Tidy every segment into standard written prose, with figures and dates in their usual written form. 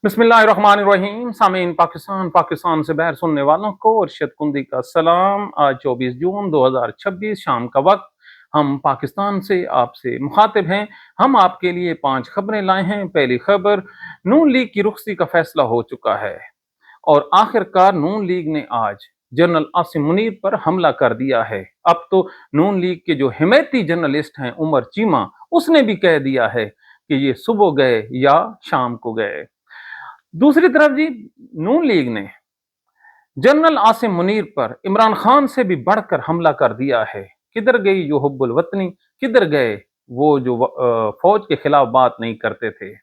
बिस्मिल्लाहिर्रहमानिर्रहीम। सामीन पाकिस्तान से बाहर सुनने वालों को अरशद कुंदी का सलाम। आज 24 जून 2026 शाम का वक्त, हम पाकिस्तान से आपसे मुखातिब हैं। हम आपके लिए 5 खबरें लाए हैं। पहली खबर, नून लीग की रुखसी का फैसला हो चुका है और आखिरकार नून लीग ने आज जनरल आसिम मुनीर पर हमला कर दिया है। अब तो नून लीग के जो हिमायती जर्नलिस्ट हैं उमर चीमा, उसने भी कह दिया है कि ये सुबह गए या शाम को गए। दूसरी तरफ जी, नून लीग ने जनरल आसिम मुनीर पर इमरान खान से भी बढ़कर हमला कर दिया है। किधर गई जो हुब्बुल वतनी, किधर गए वो जो फौज के खिलाफ बात नहीं करते थे।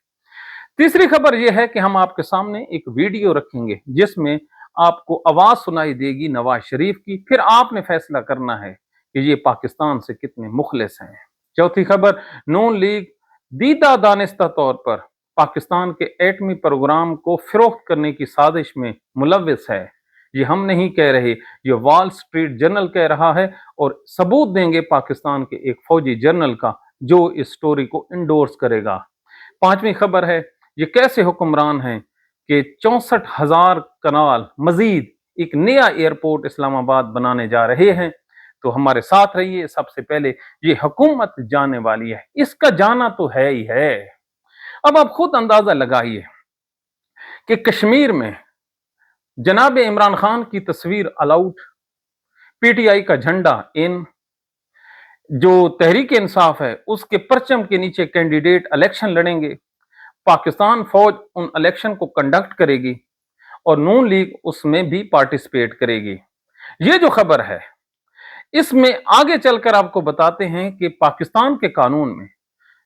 तीसरी खबर यह है कि हम आपके सामने एक वीडियो रखेंगे जिसमें आपको आवाज सुनाई देगी नवाज शरीफ की, फिर आपने फैसला करना है कि ये पाकिस्तान से कितने मुखलिस हैं। चौथी खबर, नून लीग दीदा दानिस्ता तौर पर पाकिस्तान के एटमी प्रोग्राम को फरोख्त करने की साजिश में मुलव्विस है। ये हम नहीं कह रहे, ये वॉल स्ट्रीट जर्नल कह रहा है और सबूत देंगे पाकिस्तान के एक फौजी जर्नल का जो इस स्टोरी को इंडोर्स करेगा। पांचवी खबर है, ये कैसे हुक्मरान हैं कि 64,000 कनाल मजीद एक नया एयरपोर्ट इस्लामाबाद बनाने जा रहे हैं। तो हमारे साथ रहिए। सबसे पहले, ये हुकूमत जाने वाली है, इसका जाना तो है ही है। अब आप खुद अंदाजा लगाइए कि कश्मीर में जनाब इमरान खान की तस्वीर अलाउट, पीटीआई का झंडा इन, जो तहरीक इंसाफ है उसके परचम के नीचे कैंडिडेट इलेक्शन लड़ेंगे, पाकिस्तान फौज उन इलेक्शन को कंडक्ट करेगी और नून लीग उसमें भी पार्टिसिपेट करेगी। ये जो खबर है इसमें आगे चलकर आपको बताते हैं कि पाकिस्तान के कानून में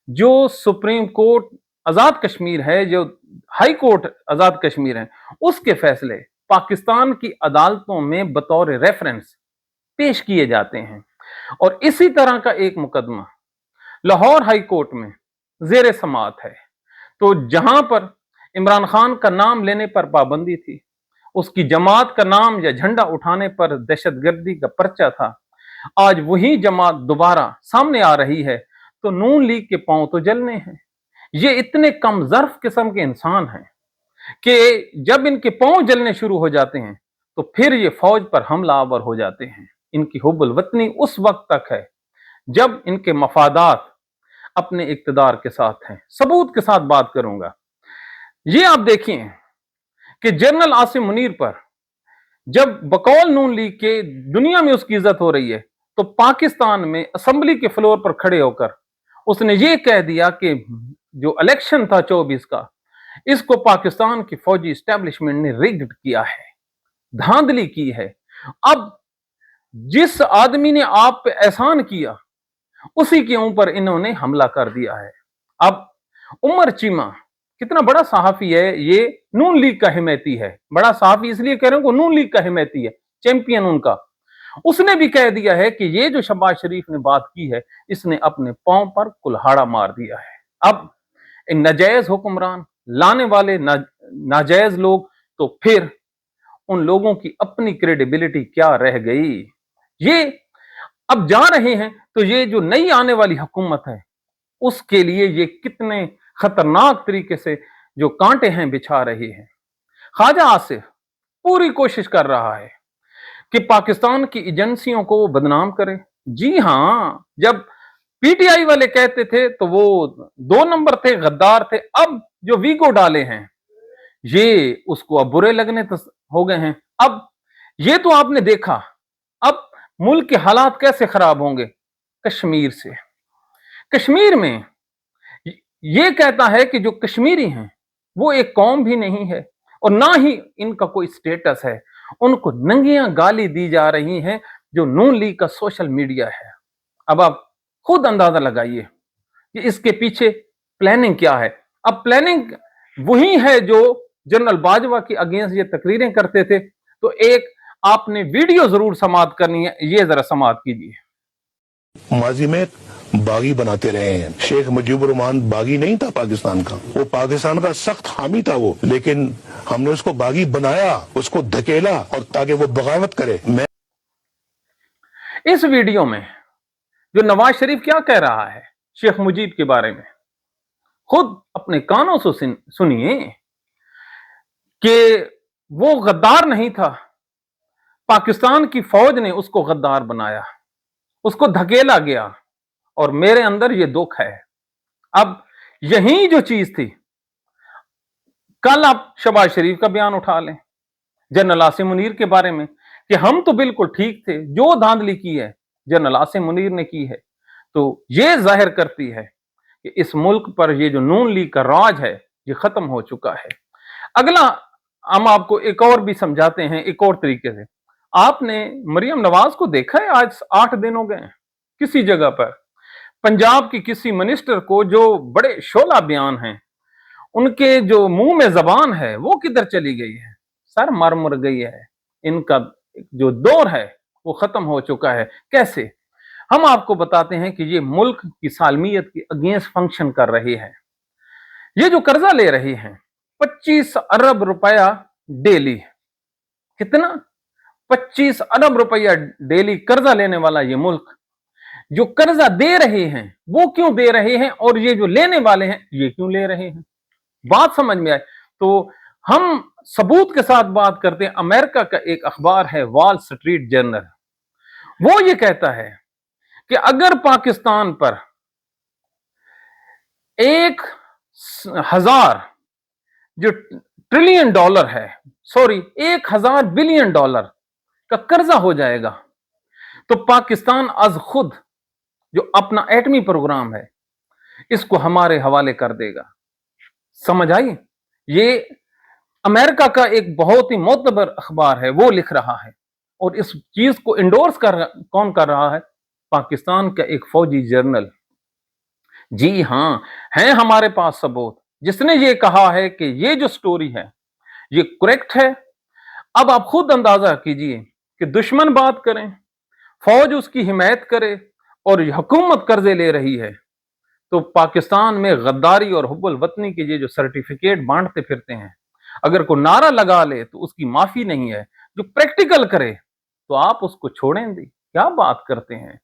जो सुप्रीम कोर्ट आजाद कश्मीर है, जो हाई कोर्ट आजाद कश्मीर है, उसके फैसले पाकिस्तान की अदालतों में बतौर रेफरेंस पेश किए जाते हैं। और इसी तरह का एक मुकदमा लाहौर हाई कोर्ट में जेर समाअत है। तो जहां पर इमरान खान का नाम लेने पर पाबंदी थी, उसकी जमात का नाम या झंडा उठाने पर दहशतगर्दी का पर्चा था, आज वही जमात दोबारा सामने आ रही है तो नून लीग के पांव तो जलने हैं। ये इतने कम ज़र्फ किस्म के इंसान हैं कि जब इनके पांव जलने शुरू हो जाते हैं तो फिर ये फौज पर हमलावर हो जाते हैं। इनकी हुब्बुल वतनी उस वक्त तक है जब इनके मफादात अपने इक्तदार के साथ हैं। सबूत के साथ बात करूंगा। ये आप देखिए कि जनरल आसिम मुनीर पर जब बकौल नून लीग के दुनिया में उसकी इज्जत हो रही है तो पाकिस्तान में असेंबली के फ्लोर पर खड़े होकर उसने ये कह दिया कि जो इलेक्शन था 24 का, इसको पाकिस्तान की फौजी एस्टेब्लिशमेंट ने रिग्ड किया है, धांधली की है। अब जिस आदमी ने आप पे एहसान किया उसी के ऊपर इन्होंने हमला कर दिया है। अब उमर चीमा कितना बड़ा सहाफी है, ये नून लीग का हिमैती है। बड़ा सहाफी इसलिए कह रहे हो, नून लीग का हिमैती है, चैंपियन उनका। उसने भी कह दिया है कि ये जो शहबाज शरीफ ने बात की है, इसने अपने पांव पर कुल्हाड़ा मार दिया है। अब इन नाजायज हुक्मरान लाने वाले नाजायज लोग, तो फिर उन लोगों की अपनी क्रेडिबिलिटी क्या रह गई। ये अब जा रहे हैं तो ये जो नई आने वाली हुकूमत है उसके लिए ये कितने खतरनाक तरीके से जो कांटे हैं बिछा रहे हैं। ख्वाजा आसिफ पूरी कोशिश कर रहा है कि पाकिस्तान की एजेंसियों को वो बदनाम करे। जी हां, जब पीटीआई वाले कहते थे तो वो 2 नंबर थे, गद्दार थे। अब जो वीगो डाले हैं ये उसको अब बुरे लगने हो गए हैं। अब ये तो आपने देखा, अब मुल्क के हालात कैसे खराब होंगे। कश्मीर से, कश्मीर में ये कहता है कि जो कश्मीरी हैं वो एक कौम भी नहीं है और ना ही इनका कोई स्टेटस है। उनको नंगियां गाली दी जा रही हैं जो नून लीग का सोशल मीडिया है। अब आप खुद अंदाजा लगाइए कि इसके पीछे प्लानिंग क्या है। अब प्लानिंग वही है जो जनरल बाजवा की अगेंस्ट ये तकरीरें करते थे। तो एक आपने वीडियो जरूर समाअत करनी है, ये जरा समाअत कीजिए। माजी में बागी बनाते रहे हैं। शेख मुजीबुर रहमान बागी नहीं था पाकिस्तान का, वो पाकिस्तान का सख्त हामी था वो, लेकिन हमने उसको बागी बनाया, उसको धकेला और ताकि वो बगावत करे। इस वीडियो में जो नवाज शरीफ क्या कह रहा है शेख मुजीब के बारे में, खुद अपने कानों से सुनिए। कि वो गद्दार नहीं था, पाकिस्तान की फौज ने उसको गद्दार बनाया, उसको धकेला गया, और मेरे अंदर ये दुख है। अब यही जो चीज थी, कल आप शहबाज शरीफ का बयान उठा लें जनरल आसिम मुनीर के बारे में कि हम तो बिल्कुल ठीक थे, जो धांधली की है जनरल आसिम मुनीर ने की है, तो ये जाहिर करती है कि इस मुल्क पर ये जो नून लीग का राज है ये खत्म हो चुका है। अगला हम आपको एक और भी समझाते हैं एक और तरीके से। आपने मरियम नवाज को देखा है? आज 8 दिन हो गए किसी जगह पर पंजाब की किसी मिनिस्टर को, जो बड़े शोला बयान हैं, उनके जो मुंह में जबान है वो किधर चली गई है? सर मर मुर गई है। इनका जो दौर है वो खत्म हो चुका है। कैसे? हम आपको बताते हैं कि ये मुल्क की सालमियत के अगेंस्ट फंक्शन कर रही है। ये जो कर्जा ले रही है 25 अरब रुपया डेली, कितना? 25 अरब रुपया डेली कर्जा लेने वाला ये मुल्क, जो कर्जा दे रहे हैं वो क्यों दे रहे हैं, और ये जो लेने वाले हैं ये क्यों ले रहे हैं? बात समझ में आए तो हम सबूत के साथ बात करते हैं। अमेरिका का एक अखबार है वॉल स्ट्रीट जर्नल, वो ये कहता है कि अगर पाकिस्तान पर 1,000 जो ट्रिलियन डॉलर है, सॉरी 1,000 बिलियन डॉलर का कर्जा हो जाएगा, तो पाकिस्तान आज खुद जो अपना एटमी प्रोग्राम है इसको हमारे हवाले कर देगा। समझ आई? ये अमेरिका का एक बहुत ही मोतबर अखबार है, वो लिख रहा है, और इस चीज को इंडोर्स कौन कर रहा है? पाकिस्तान का एक फौजी जर्नल। जी हां, है हमारे पास सबूत, जिसने ये कहा है कि ये जो स्टोरी है ये करेक्ट है। अब आप खुद अंदाजा कीजिए कि दुश्मन बात करें, फौज उसकी हिमायत करे, और हुकूमत कर्जे ले रही है, तो पाकिस्तान में गद्दारी और हुब्बुल वतनी के ये जो सर्टिफिकेट बांटते फिरते हैं, अगर कोई नारा लगा ले तो उसकी माफी नहीं है। जो प्रैक्टिकल करे तो आप उसको छोड़ेंगे? क्या बात करते हैं?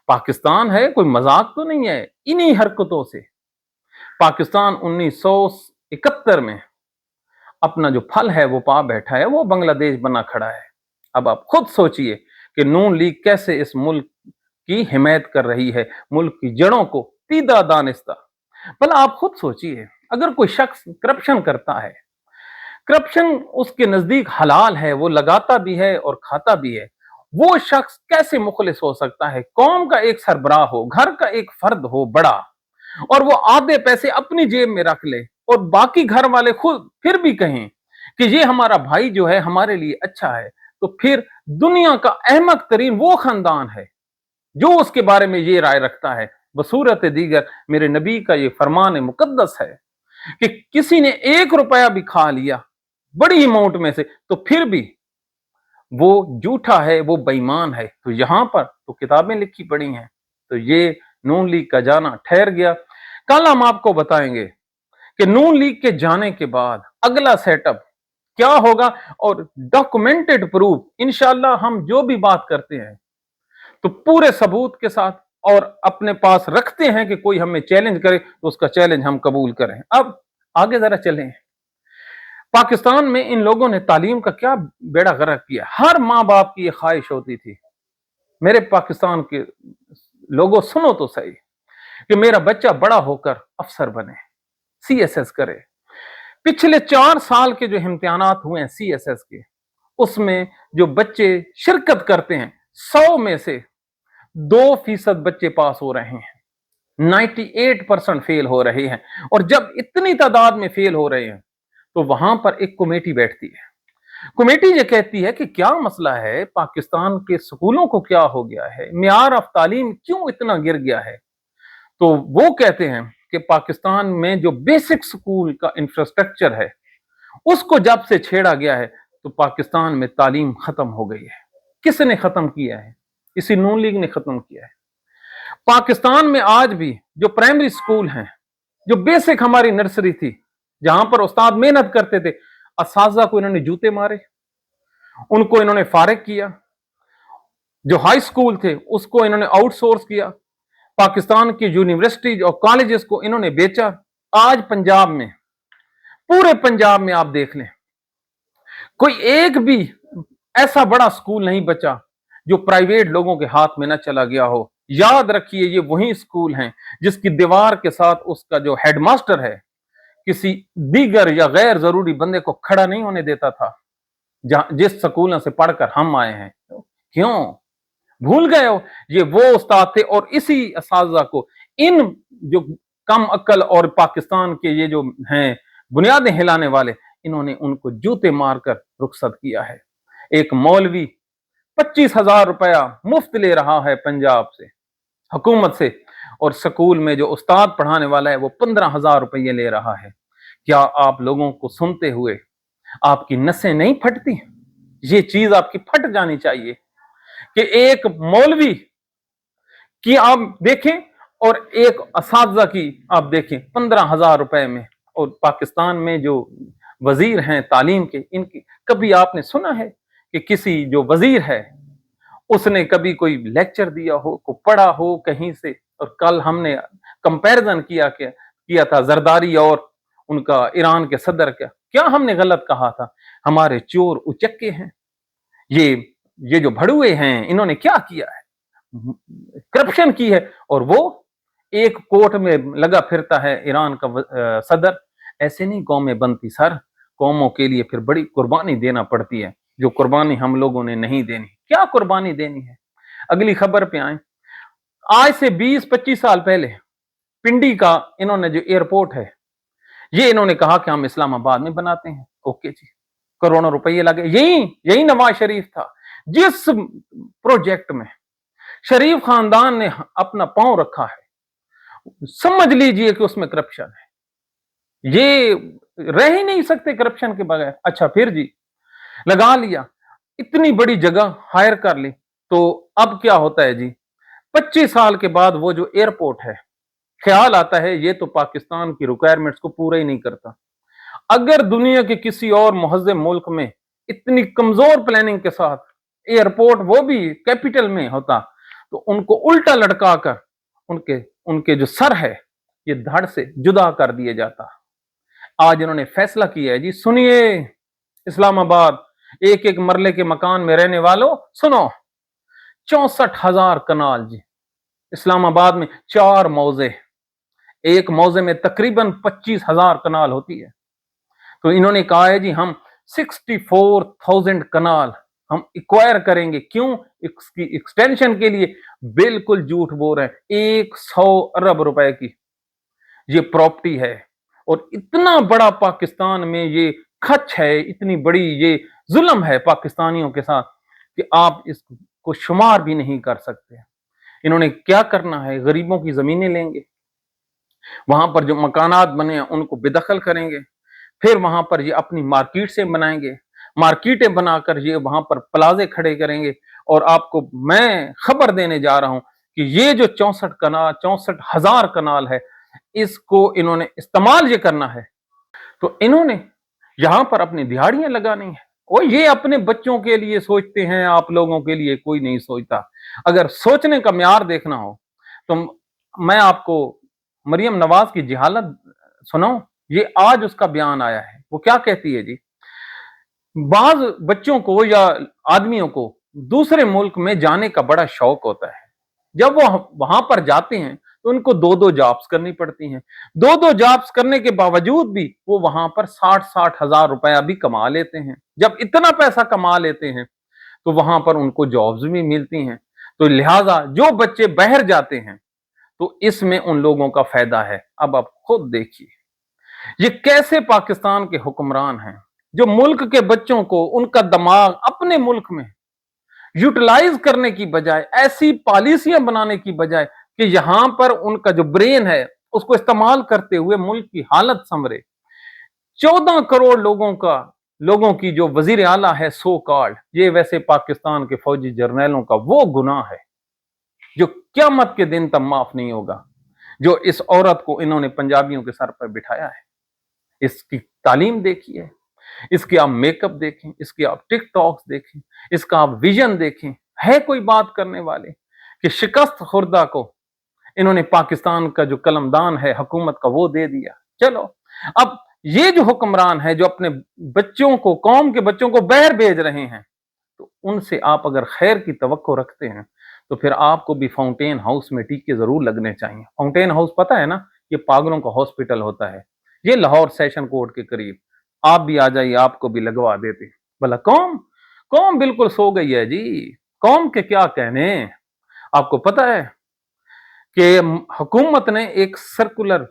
पाकिस्तान है, कोई मजाक तो नहीं है। इन्हीं हरकतों से पाकिस्तान 1971 में अपना जो फल है वो पा बैठा है, वो बांग्लादेश बना खड़ा है। अब आप खुद सोचिए कि नून लीग कैसे इस मुल्क की हिमायत कर रही है, मुल्क की जड़ों को तीदा दानिस्ता। भला आप खुद सोचिए, अगर कोई शख्स करप्शन करता है, करप्शन उसके नजदीक हलाल है, वो लगाता भी है और खाता भी है, वो शख्स कैसे मुखलिस हो सकता है? कौम का एक सरबराह हो, घर का एक फर्द हो बड़ा, और वो आधे पैसे अपनी जेब में रख ले, और बाकी घर वाले खुद फिर भी कहें कि ये हमारा भाई जो है हमारे लिए अच्छा है, तो फिर दुनिया का अहमक तरीन वो खानदान है जो उसके बारे में ये राय रखता है। बसूरत दीगर मेरे नबी का ये फरमान मुकद्दस है कि किसी ने 1 रुपया भी खा लिया बड़ी अमाउंट में से, तो फिर भी वो झूठा है, वो बेईमान है। तो यहां पर तो किताबें लिखी पड़ी हैं, तो ये नून लीग का जाना ठहर गया। कल हम आपको बताएंगे कि नून लीग के जाने के बाद अगला सेटअप क्या होगा, और डॉक्यूमेंटेड प्रूफ इंशाल्लाह हम जो भी बात करते हैं तो पूरे सबूत के साथ, और अपने पास रखते हैं कि कोई हमें चैलेंज करे तो उसका चैलेंज हम कबूल करें। अब आगे जरा चलें। पाकिस्तान में इन लोगों ने तालीम का क्या बेड़ा गर्क किया। हर माँ बाप की ये ख्वाहिश होती थी, मेरे पाकिस्तान के लोगों सुनो तो सही, कि मेरा बच्चा बड़ा होकर अफसर बने, सीएसएस करे। पिछले 4 साल के जो इम्तिहानात हुए हैं सीएसएस के, उसमें जो बच्चे शिरकत करते हैं 100 में से 2% बच्चे पास हो रहे हैं, 98% फेल हो रहे हैं। और जब इतनी तादाद में फेल हो रहे हैं तो वहां पर एक कमेटी बैठती है। कमेटी ये कहती है कि क्या मसला है, पाकिस्तान के स्कूलों को क्या हो गया है, मियार ऑफ तालीम क्यों इतना गिर गया है। तो वो कहते हैं कि पाकिस्तान में जो बेसिक स्कूल का इंफ्रास्ट्रक्चर है उसको जब से छेड़ा गया है तो पाकिस्तान में तालीम खत्म हो गई है। किसने खत्म किया है? इसी नून लीग ने खत्म किया है। पाकिस्तान में आज भी जो प्राइमरी स्कूल हैं, जो बेसिक हमारी नर्सरी थी जहां पर उस्ताद मेहनत करते थे, असातिज़ा को इन्होंने जूते मारे, उनको इन्होंने फारिग किया। जो हाई स्कूल थे उसको इन्होंने आउटसोर्स किया। पाकिस्तान की यूनिवर्सिटीज और कॉलेजेस को इन्होंने बेचा। आज पंजाब में, पूरे पंजाब में आप देख लें, कोई एक भी ऐसा बड़ा स्कूल नहीं बचा जो प्राइवेट लोगों के हाथ में न चला गया हो। याद रखिए, ये वही स्कूल हैं जिसकी दीवार के साथ उसका जो हेडमास्टर है किसी दीगर या गैर जरूरी बंदे को खड़ा नहीं होने देता था। जहां जिस स्कूलों से पढ़कर हम आए हैं, क्यों भूल गए हो? ये वो उस्ताद थे और इसी असातिज़ा को इन जो कम अक्ल और पाकिस्तान के ये जो हैं बुनियादें हिलाने वाले, इन्होंने उनको जूते मारकर रुखसत किया है। एक मौलवी 25,000 रुपया मुफ्त ले रहा है पंजाब से, हुकूमत से, और स्कूल में जो उस्ताद पढ़ाने वाला है वो 15,000 रुपये ले रहा है। क्या आप लोगों को सुनते हुए आपकी नसें नहीं फटती? ये चीज आपकी फट जानी चाहिए कि एक मौलवी की आप देखें और एक असातिज़ा की आप देखें 15,000 रुपए में। और पाकिस्तान में जो वजीर हैं तालीम के, इनकी कभी आपने सुना है कि किसी जो वजीर है उसने कभी कोई लेक्चर दिया हो, को पढ़ा हो कहीं से? और कल हमने कंपैरिजन किया था जरदारी और उनका ईरान के सदर का। क्या हमने गलत कहा था? हमारे चोर उचक्के हैं, ये जो भड़ुए हैं, इन्होंने क्या किया है? करप्शन की है, और वो एक कोर्ट में लगा फिरता है ईरान का सदर। ऐसे नहीं कौमें बनती सर, कौमों के लिए फिर बड़ी कुर्बानी देना पड़ती है, जो कुर्बानी हम लोगों ने नहीं देनी। क्या कुर्बानी देनी है? अगली खबर पे आए। आज से 20-25 साल पहले पिंडी का इन्होंने जो एयरपोर्ट है, ये इन्होंने कहा कि हम इस्लामाबाद में बनाते हैं। ओके जी, करोड़ों रुपए लगे। यही नवाज शरीफ था जिस प्रोजेक्ट में शरीफ खानदान ने अपना पांव रखा है, समझ लीजिए कि उसमें करप्शन है। ये रह ही नहीं सकते करप्शन के बगैर। अच्छा फिर जी, लगा लिया, इतनी बड़ी जगह हायर कर ली, तो अब क्या होता है जी? 25 साल के बाद वो जो एयरपोर्ट है, ख्याल आता है ये तो पाकिस्तान की रिक्वायरमेंट्स को पूरा ही नहीं करता। अगर दुनिया के किसी और मुहज़्ज़म मुल्क में इतनी कमजोर प्लानिंग के साथ एयरपोर्ट, वो भी कैपिटल में होता, तो उनको उल्टा लटका कर उनके जो सर है ये धड़ से जुदा कर दिया जाता। आज इन्होंने फैसला किया है जी, सुनिए इस्लामाबाद, एक एक मरले के मकान में रहने वालों सुनो, 64,000 कनाल जी इस्लामाबाद में, 4 मौजे, एक मौजे में तकरीबन 25,000 कनाल होती है। तो इन्होंने कहा है जी हम 64,000 कनाल हम एक्वायर करेंगे। क्यों? इसकी एक्सटेंशन के लिए। बिल्कुल झूठ बोल रहे हैं। 100 अरब रुपए की ये प्रॉपर्टी है, और इतना बड़ा पाकिस्तान में ये खच है, इतनी बड़ी ये जुल्म है पाकिस्तानियों के साथ कि आप इसको शुमार भी नहीं कर सकते। इन्होंने क्या करना है? गरीबों की जमीनें लेंगे, वहां पर जो मकानात बने हैं उनको बेदखल करेंगे, फिर वहां पर ये अपनी मार्केट से बनाएंगे, मार्केटें बनाकर ये वहां पर प्लाजे खड़े करेंगे। और आपको मैं खबर देने जा रहा हूं कि ये जो 64,000 कनाल है, इसको इन्होंने इस्तेमाल ये करना है, तो इन्होंने यहां पर अपनी दिहाड़ियां लगानी है। और ये अपने बच्चों के लिए सोचते हैं, आप लोगों के लिए कोई नहीं सोचता। अगर सोचने का म्यार देखना हो तो मैं आपको मरियम नवाज की जिहालत सुनाऊं। ये आज उसका बयान आया है। वो क्या कहती है जी? बाज बच्चों को या आदमियों को दूसरे मुल्क में जाने का बड़ा शौक होता है। जब वो वहां पर जाते हैं तो उनको 2-2 जॉब्स करनी पड़ती हैं। 2-2 जॉब्स करने के बावजूद भी वो वहां पर 60-60 हजार रुपया भी कमा लेते हैं। जब इतना पैसा कमा लेते हैं तो वहां पर उनको जॉब्स भी मिलती हैं। तो लिहाजा जो बच्चे बाहर जाते हैं तो इसमें उन लोगों का फायदा है। अब आप खुद देखिए ये कैसे पाकिस्तान के हुक्मरान हैं, जो मुल्क के बच्चों को उनका दिमाग अपने मुल्क में यूटिलाइज करने की बजाय, ऐसी पॉलिसियां बनाने की बजाय कि यहां पर उनका जो ब्रेन है उसको इस्तेमाल करते हुए मुल्क की हालत संवरे। 14 करोड़ लोगों की जो वजीर आला है सो कॉल्ड, ये वैसे पाकिस्तान के फौजी जर्नैलों का वो गुनाह है जो क़यामत के दिन तक माफ नहीं होगा। जो इस औरत को इन्होंने पंजाबियों के सर पर बिठाया है, इसकी तालीम देखिए, इसके आप मेकअप देखें, इसके आप टिकटॉक्स देखें, इसका आप विजन देखें। है कोई बात करने वाले कि शिकस्त खुर्दा को इन्होंने पाकिस्तान का जो कलमदान है हुकूमत का वो दे दिया। चलो अब ये जो हुक्मरान है जो अपने बच्चों को, कौम के बच्चों को बाहर भेज रहे हैं, तो उनसे आप अगर खैर की तवक्को रखते हैं तो फिर आपको भी फाउंटेन हाउस में टीके जरूर लगने चाहिए। फाउंटेन हाउस पता है ना, ये पागलों का हॉस्पिटल होता है, ये लाहौर सेशन कोर्ट के करीब। आप भी आ जाइए, आपको भी लगवा देते। भला कौम कौम बिल्कुल सो गई है जी। कौम के क्या कहने। आपको पता है कि हुकूमत ने एक सर्कुलर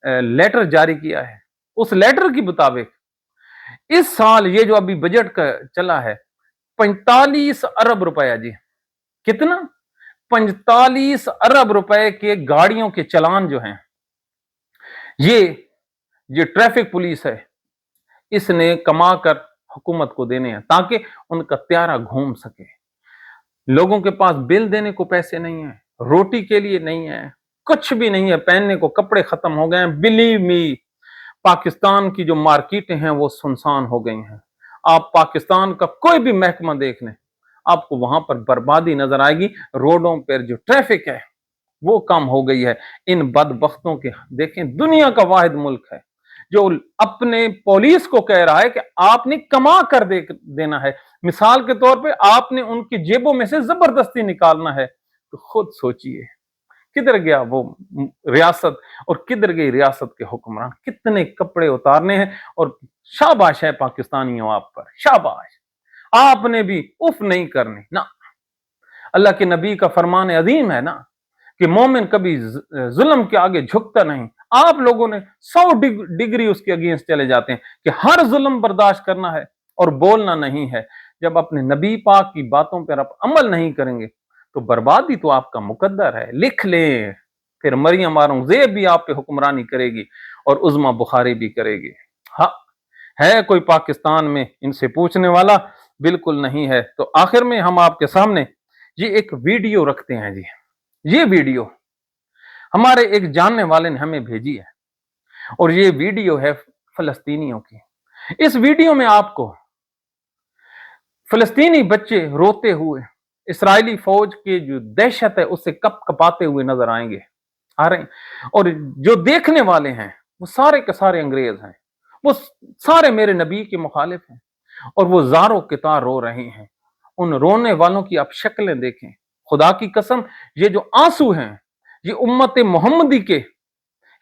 लेटर जारी किया है। उस लेटर के मुताबिक इस साल ये जो अभी बजट का चला है 45 अरब रुपया जी। कितना? 45 अरब रुपए के गाड़ियों के चलान जो हैं, ये ट्रैफिक पुलिस है, इसने कमा कर हुकूमत को देने हैं ताकि उनका त्यारा घूम सके। लोगों के पास बिल देने को पैसे नहीं है, रोटी के लिए नहीं है, कुछ भी नहीं है, पहनने को कपड़े खत्म हो गए हैं। बिलीव मी, पाकिस्तान की जो मार्केटें हैं वो सुनसान हो गई हैं। आप पाकिस्तान का कोई भी महकमा देख लें, आपको वहां पर बर्बादी नजर आएगी। रोडों पर जो ट्रैफिक है वो कम हो गई है। इन बदबख्तों के देखें, दुनिया का वाहिद मुल्क है जो अपने पुलिस को कह रहा है कि आपने कमा कर देना है। मिसाल के तौर पे आपने उनकी जेबों में से जबरदस्ती निकालना है। तो खुद सोचिए किधर गया वो रियासत और किधर गई रियासत के हुक्मरान। कितने कपड़े उतारने हैं। और शाबाश है पाकिस्तानियों आप पर, शाबाश। आपने भी उफ नहीं करनी ना। अल्लाह के नबी का फरमान अजीम है ना कि मोमिन कभी जुल्म के आगे झुकता नहीं। आप लोगों ने 100 डिग्री उसके अगेंस्ट चले जाते हैं कि हर जुल्म बर्दाश्त करना है और बोलना नहीं है। जब अपने नबी पाक की बातों पर आप अमल नहीं करेंगे तो बर्बादी तो आपका मुकद्दर है। लिख लें, फिर मरियम औरंगजेब भी आप पे हुक्मरानी करेगी और उज़्मा बुखारी भी करेगी। हाँ, है कोई पाकिस्तान में इनसे पूछने वाला? बिल्कुल नहीं है। तो आखिर में हम आपके सामने ये एक वीडियो रखते हैं जी। ये वीडियो हमारे एक जानने वाले ने हमें भेजी है और ये वीडियो है फलस्तीनियों की। इस वीडियो में आपको फलस्तीनी बच्चे रोते हुए इस्राएली फौज की जो दहशत है उससे कप कपाते हुए नजर आएंगे, आ रहे हैं। और जो देखने वाले हैं वो सारे के सारे अंग्रेज हैं, वो सारे मेरे नबी के मुखालिफ हैं और वो ज़ारो कितार रो रहे हैं। उन रोने वालों की आप शक्लें देखें, खुदा की कसम, ये जो आंसू हैं ये उम्मत मोहम्मदी के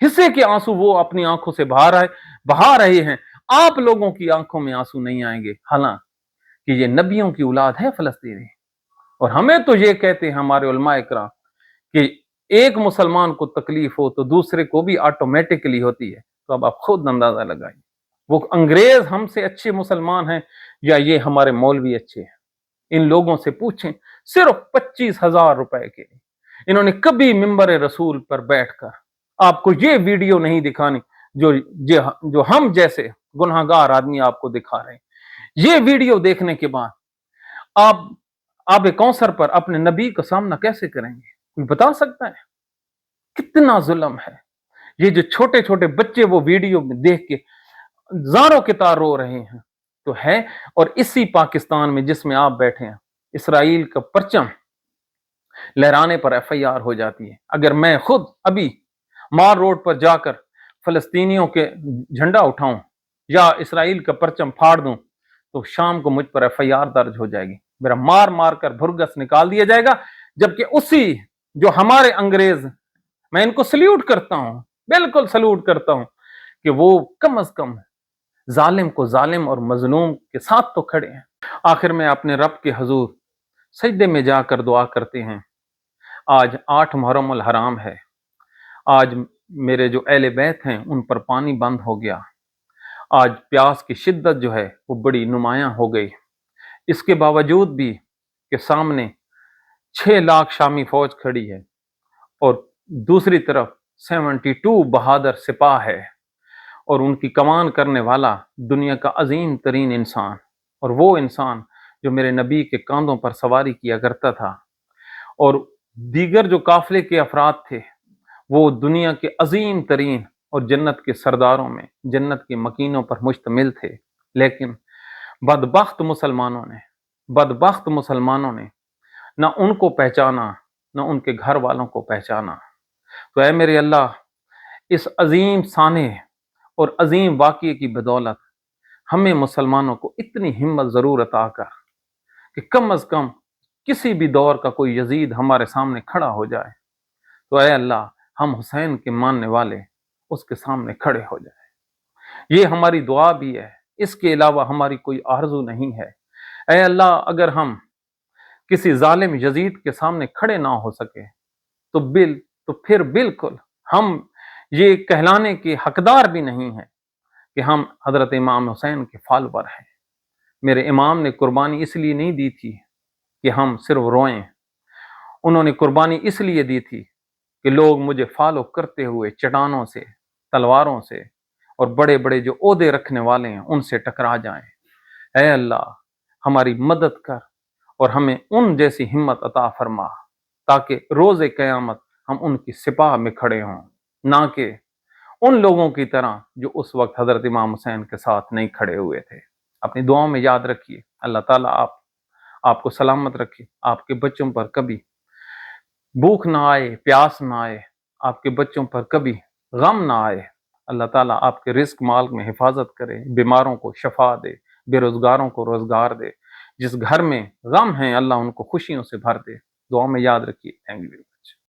हिस्से के आंसू वो अपनी आंखों से बहा रहे हैं। आप लोगों की आंखों में आंसू नहीं आएंगे। हालांकि ये नबियों की औलाद है फलस्तीनी। और हमें तो ये कहते हैं हमारे उलमा इकराम कि एक मुसलमान को तकलीफ हो तो दूसरे को भी ऑटोमेटिकली होती है। तो अब आप खुद अंदाजा लगाइए, वो अंग्रेज हमसे अच्छे मुसलमान हैं या ये हमारे मौलवी अच्छे हैं? इन लोगों से पूछें। सिर्फ 25,000 रुपए के इन्होंने कभी मिंबर रसूल पर बैठकर आपको ये वीडियो नहीं दिखानी जो हम जैसे गुनहगार आदमी आपको दिखा रहे हैं। ये वीडियो देखने के बाद आप एक कौसर पर अपने नबी का सामना कैसे करेंगे? कोई बता सकता है? कितना जुल्म है। ये जो छोटे छोटे बच्चे वो वीडियो में देख के ज़ारों के तार रो रहे हैं तो है। और इसी पाकिस्तान में जिसमें आप बैठे हैं, इसराइल का परचम लहराने पर एफआईआर हो जाती है। अगर मैं खुद अभी मार रोड पर जाकर फलस्तीनियों के झंडा उठाऊं या इसराइल का परचम फाड़ दूं तो शाम को मुझ पर एफआईआर दर्ज हो जाएगी। मेरा मार मार कर भुरगस निकाल दिया जाएगा। जबकि उसी जो हमारे अंग्रेज, मैं इनको सल्यूट करता हूं, बिल्कुल सल्यूट करता हूं कि वो कम अज कम जालिम को जालिम और मजलूम के साथ तो खड़े हैं। आखिर में अपने रब के हुजूर सजदे में जाकर दुआ करते हैं। आज 8 मुहर्रम अल हराम है। आज मेरे जो अहले बैत हैं उन पर पानी बंद हो गया। आज प्यास की शिद्दत जो है वो बड़ी नुमायां हो गई। इसके बावजूद भी कि सामने 6 लाख शामी फौज खड़ी है और दूसरी तरफ 72 बहादुर सिपाह है और उनकी कमान करने वाला दुनिया का अजीम तरीन इंसान, और वो इंसान जो मेरे नबी के कांधों पर सवारी किया करता था। और दीगर जो काफिले के अफराद थे वो दुनिया के अजीम तरीन और जन्नत के सरदारों में, जन्नत के मकीनों पर मुश्तमिल थे। लेकिन बदबख्त मुसलमानों ने ना उनको पहचाना, ना उनके घर वालों को पहचाना। तो ऐ मेरे अल्लाह, इस अजीम साने اور عظیم واقعے کی بدولت ہمیں مسلمانوں کو اتنی ہمت ضرور عطا کر کہ کم از کم کسی بھی دور کا کوئی یزید ہمارے سامنے کھڑا ہو جائے تو اے اللہ ہم حسین کے ماننے والے اس کے سامنے کھڑے ہو جائیں۔ یہ ہماری دعا بھی ہے، اس کے علاوہ ہماری کوئی آرزو نہیں ہے۔ اے اللہ اگر ہم کسی ظالم یزید کے سامنے کھڑے نہ ہو سکے تو پھر بالکل ہم یہ کہلانے کے حقدار بھی نہیں ہیں کہ ہم حضرت امام حسین کے فالور ہیں۔ میرے امام نے قربانی اس لیے نہیں دی تھی کہ ہم صرف روئیں، انہوں نے قربانی اس لیے دی تھی کہ لوگ مجھے فالو کرتے ہوئے چٹانوں سے، تلواروں سے اور بڑے بڑے جو عہدے رکھنے والے ہیں ان سے ٹکرا جائیں۔ اے اللہ ہماری مدد کر اور ہمیں ان جیسی ہمت عطا فرما تاکہ روز قیامت ہم ان کی سپاہ میں کھڑے ہوں، نہ کہ ان لوگوں کی طرح جو اس وقت حضرت امام حسین کے ساتھ نہیں کھڑے ہوئے تھے۔ اپنی دعاؤں میں یاد رکھیے، اللہ تعالیٰ آپ کو سلامت رکھے، آپ کے بچوں پر کبھی بھوک نہ آئے، پیاس نہ آئے، آپ کے بچوں پر کبھی غم نہ آئے۔ اللہ تعالیٰ آپ کے رزق مال میں حفاظت کرے، بیماروں کو شفا دے، بے روزگاروں کو روزگار دے، جس گھر میں غم ہیں اللہ ان کو خوشیوں سے بھر دے۔ دعا میں یاد رکھیے۔ Thank you.